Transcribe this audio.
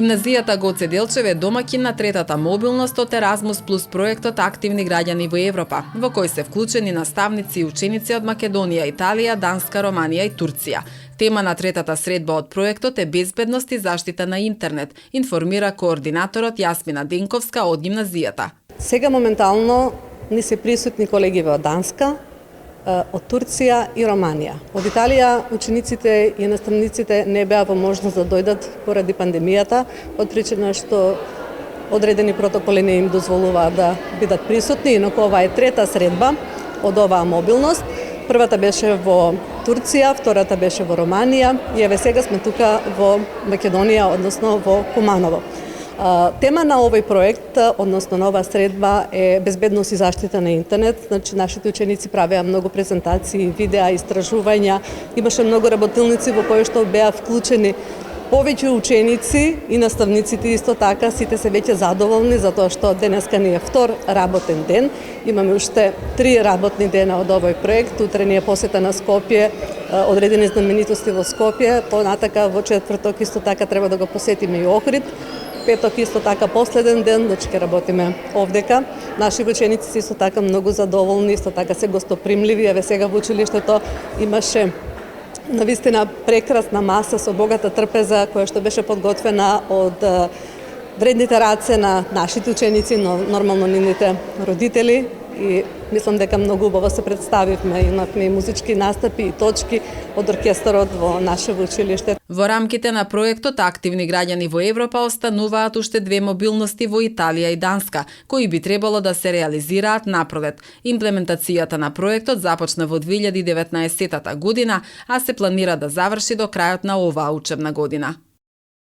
Гимназијата Гоце Делчев е домаќин на третата мобилност од Еразмус плюс проектот Активни граѓани во Европа, во кој се вклучени наставници и ученици од Македонија, Италија, Данска, Романија и Турција. Тема на третата средба од проектот е безбедност и заштита на интернет, информира координаторот Јасмина Денковска од гимназијата. Сега моментално ни се присутни колеги во Данска, од Турција и Романија. Од Италија учениците и наставниците не беа во можност да дојдат поради пандемијата, од причина што одредени протоколи не им дозволуваат да бидат присутни, инаку ова е трета средба од оваа мобилност. Првата беше во Турција, втората беше во Романија и еве сега сме тука во Македонија, односно во Куманово. Тема на овој проект, односно на оваа средба е безбедност и заштита на интернет. Значи, нашите ученици правеа многу презентации, видеа, истражувања. Имаше многу работилници во кои што беа вклучени повеќе ученици и наставниците исто така. Сите се веќе задоволни затоа што денеска ни е втор работен ден. Имаме уште 3 работни дена од овој проект. Утре ни е посета на Скопје, одредени знаменитости во Скопје. Понатака во четврток исто така треба да го посетиме и Охрид. Петок исто така последен ден, значи ќе работиме овдека. Наши ученици се исто така многу задоволни, исто така се гостопримливи. Еве сега во училиштето имаше навистина прекрасна маса со богата трпеза која што беше подготвена од вредните раце на нашите ученици, но нормално нивните родители. И мислам дека многу убаво се представивме, имавме и музички настапи и точки од оркестарот во нашето училиште. Во рамките на проектот Активни граѓани во Европа остануваат уште 2 мобилности во Италија и Данска, кои би требало да се реализираат напролет. Имплементацијата на проектот започна во 2019 година, а се планира да заврши до крајот на оваа учебна година.